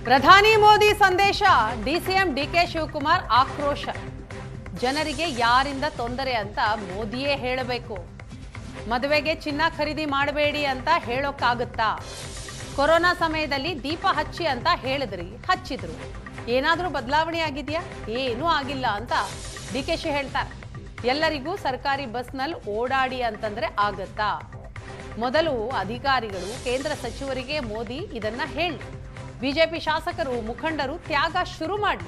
ಪ್ರಧಾನಿ ಮೋದಿ ಸಂದೇಶ, DCM DK Shivakumar ಆಕ್ರೋಶ. ಜನರಿಗೆ ಯಾರಿಂದ ತೊಂದರೆ ಅಂತ ಮೋದಿಯೇ ಹೇಳಬೇಕು. ಮದುವೆಗೆ ಚಿನ್ನ ಖರೀದಿ ಮಾಡಬೇಡಿ ಅಂತ ಹೇಳೋಕ್ಕಾಗುತ್ತಾ? ಕೊರೋನಾ ಸಮಯದಲ್ಲಿ ದೀಪ ಹಚ್ಚಿ ಅಂತ ಹೇಳಿದ್ರಿ, ಹಚ್ಚಿದ್ರು. ಏನಾದರೂ ಬದಲಾವಣೆ ಆಗಿದೆಯಾ? ಏನೂ ಆಗಿಲ್ಲ ಅಂತ ಡಿಕೆಶಿ ಹೇಳ್ತಾರೆ. ಎಲ್ಲರಿಗೂ ಸರ್ಕಾರಿ ಬಸ್ನಲ್ಲಿ ಓಡಾಡಿ ಅಂತಂದ್ರೆ ಆಗತ್ತಾ? ಮೊದಲು ಅಧಿಕಾರಿಗಳು, ಕೇಂದ್ರ ಸಚಿವರಿಗೆ ಮೋದಿ ಇದನ್ನ ಹೇಳಿ, ಬಿಜೆಪಿ ಶಾಸಕರು, ಮುಖಂಡರು ತ್ಯಾಗ ಶುರು ಮಾಡಿ,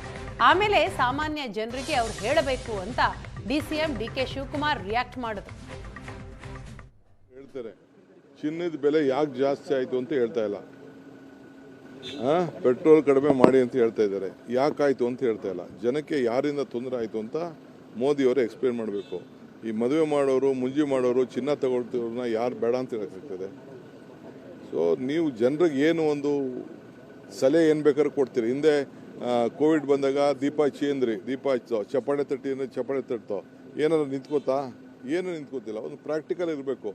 ಆಮೇಲೆ ಸಾಮಾನ್ಯ ಜನರಿಗೆ ಅವ್ರು ಹೇಳಬೇಕು ಅಂತ ಡಿಸಿಎಂ ಡಿಕೆ ಶಿವಕುಮಾರ್ ರಿಯಾಕ್ಟ್ ಮಾಡಿದ್ರು. ಹೇಳ್ತಾರೆ ಚಿನ್ನದ ಬೆಲೆ ಯಾಕೆ ಜಾಸ್ತಿ ಆಯ್ತು ಅಂತ ಹೇಳ್ತಾ ಇಲ್ಲ. ಪೆಟ್ರೋಲ್ ಕಡಿಮೆ ಮಾಡಿ ಅಂತ ಹೇಳ್ತಾ ಇದ್ದಾರೆ. ಯಾಕಾಯ್ತು ಅಂತ ಹೇಳ್ತಾ ಇಲ್ಲ. ಜನಕ್ಕೆ ಯಾರಿಂದ ತೊಂದರೆ ಆಯ್ತು ಅಂತ ಮೋದಿ ಅವರು ಎಕ್ಸ್ಪ್ಲೇನ್ ಮಾಡಬೇಕು. ಈ ಮದುವೆ ಮಾಡೋರು, ಮುಂಜಿ ಮಾಡೋರು, ಚಿನ್ನ ತಗೊಳ್ತಿರೋರನ್ನ ಯಾರು ಬೇಡ ಅಂತ ಹೇಳಕ್ಕಾಗ್ತದೆ? ಸೊ ನೀವು ಜನರಿಗೆ ಏನು ಒಂದು ಸಲಹೆ ಏನು ಬೇಕಾದ್ರೂ ಕೊಡ್ತೀರಿ. ಹಿಂದೆ ಕೋವಿಡ್ ಬಂದಾಗ ದೀಪ ಹಚ್ಚಿ ಅಂದ್ರಿ, ದೀಪ ಹಚ್ಚೋ, ಚಪ್ಪಾಳೆ ತಟ್ಟಿ ಅಂದ್ರೆ ಚಪ್ಪಾಳೆ ತಟ್ಟೋ, ಏನಾದ್ರು ನಿಂತ್ಕೋತಾ? ಏನು ನಿಂತ್ಕೋತಿಲ್ಲ. ಒಂದು ಪ್ರಾಕ್ಟಿಕಲ್ ಇರಬೇಕು.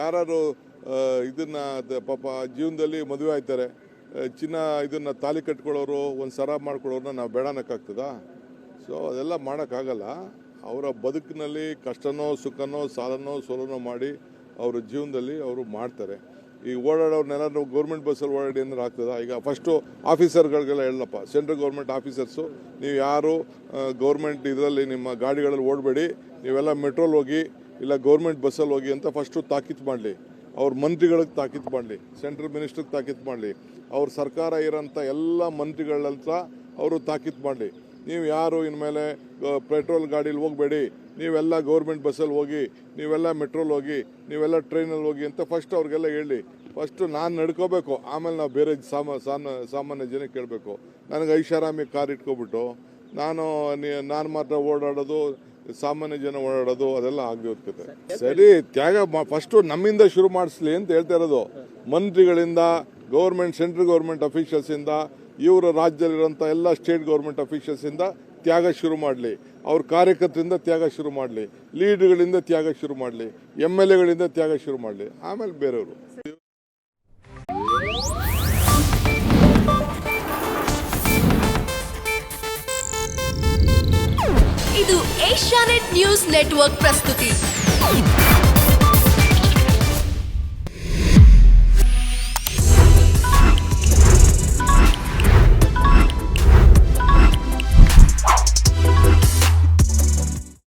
ಯಾರು ಇದನ್ನ ಪಾಪ ಜೀವನದಲ್ಲಿ ಮದುವೆ ಆಯ್ತಾರೆ, ಚಿನ್ನ ಇದನ್ನ ತಾಲಿ ಕಟ್ಕೊಳ್ಳೋರು, ಒಂದು ಸರ ಮಾಡ್ಕೊಳ್ಳೋರನ್ನ ನಾವು ಬೇಡ ಅನ್ನಕ್ಕಾಗ್ತದಾ? ಸೊ ಅದೆಲ್ಲ ಮಾಡೋಕ್ಕಾಗಲ್ಲ. ಅವರ ಬದುಕಿನಲ್ಲಿ ಕಷ್ಟನೋ ಸುಖನೋ ಸಾಲನೋ ಸೋಲನೋ ಮಾಡಿ ಅವರ ಜೀವನದಲ್ಲಿ ಅವರು ಮಾಡ್ತಾರೆ. ಈ ಓಡಾಡೋರ್ನೆಲ್ಲ ಗೌರ್ಮೆಂಟ್ ಬಸ್ಸಲ್ಲಿ ಓಡಾಡಿ ಅಂದ್ರೆ ಆಗ್ತದ? ಈಗ ಫಸ್ಟು ಆಫೀಸರ್ಗಳಿಗೆಲ್ಲ ಹೇಳಪ್ಪ, ಸೆಂಟ್ರಲ್ ಗೌರ್ಮೆಂಟ್ ಆಫೀಸರ್ಸು, ನೀವು ಯಾರು ಗೌರ್ಮೆಂಟ್ ಇದರಲ್ಲಿ ನಿಮ್ಮ ಗಾಡಿಗಳಲ್ಲಿ ಓಡಬೇಡಿ, ನೀವೆಲ್ಲ ಮೆಟ್ರೋಲ್ ಹೋಗಿ ಇಲ್ಲ ಗೌರ್ಮೆಂಟ್ ಬಸ್ಸಲ್ಲಿ ಹೋಗಿ ಅಂತ ಫಸ್ಟು ತಾಕೀತು ಮಾಡಲಿ. ಅವ್ರ ಮಂತ್ರಿಗಳಿಗೆ ತಾಕೀತು ಮಾಡಲಿ, ಸೆಂಟ್ರಲ್ ಮಿನಿಸ್ಟ್ರಿಗೆ ತಾಕೀತು ಮಾಡಲಿ, ಅವ್ರ ಸರ್ಕಾರ ಇರೋಂಥ ಎಲ್ಲ ಮಂತ್ರಿಗಳಂತ ಅವರು ತಾಕೀತು ಮಾಡಲಿ. ನೀವು ಯಾರು ಇನ್ಮೇಲೆ ಪೆಟ್ರೋಲ್ ಗಾಡೀಲಿ ಹೋಗಬೇಡಿ, ನೀವೆಲ್ಲ ಗೌರ್ಮೆಂಟ್ ಬಸ್ಸಲ್ಲಿ ಹೋಗಿ, ನೀವೆಲ್ಲ ಮೆಟ್ರೋಲ್ ಹೋಗಿ, ನೀವೆಲ್ಲ ಟ್ರೈನಲ್ಲಿ ಹೋಗಿ ಅಂತ ಫಸ್ಟ್ ಅವ್ರಿಗೆಲ್ಲ ಹೇಳಿ. ಫಸ್ಟು ನಾನು ನಡ್ಕೋಬೇಕು, ಆಮೇಲೆ ನಾವು ಬೇರೆ ಸಾಮಾನ್ಯ ಜನಕ್ಕೆ ಕೇಳಬೇಕು. ನನಗೆ ಐಷಾರಾಮಿ ಕಾರ್ ಇಟ್ಕೊಬಿಟ್ಟು ನಾನು ಮಾತ್ರ ಓಡಾಡೋದು, ಸಾಮಾನ್ಯ ಜನ ಓಡಾಡೋದು ಅದೆಲ್ಲ ಆಗದೆ ಹೋಗ್ತದೆ. ಸರಿ, ತ್ಯಾಗ ಫಸ್ಟು ನಮ್ಮಿಂದ ಶುರು ಮಾಡಿಸ್ಲಿ ಅಂತ ಹೇಳ್ತಾ ಇರೋದು. ಮಂತ್ರಿಗಳಿಂದ, ಗೌರ್ಮೆಂಟ್, ಸೆಂಟ್ರಲ್ ಗೌರ್ಮೆಂಟ್ ಅಫಿಷಿಯಲ್ಸಿಂದ, ಇವರ ರಾಜ್ಯದಲ್ಲಿರೋಂಥ ಎಲ್ಲ ಸ್ಟೇಟ್ ಗೌರ್ಮೆಂಟ್ ಅಫಿಷಿಯಲ್ಸಿಂದ ತ್ಯಾಗ ಶುರು ಮಾಡಲಿ. ಅವ್ರ ಕಾರ್ಯಕರ್ತರಿಂದ ತ್ಯಾಗ ಶುರು ಮಾಡಲಿ, ಲೀಡ್ಗಳಿಂದ ತ್ಯಾಗ ಶುರು ಮಾಡಲಿ, MLAಗಳಿಂದ ತ್ಯಾಗ ಶುರು ಮಾಡಲಿ, ಆಮೇಲೆ ಬೇರೆಯವರು. ಇದು ಏಷ್ಯಾನೆಟ್ ನ್ಯೂಸ್ ನೆಟ್ವರ್ಕ್ ಪ್ರಸ್ತುತಿ.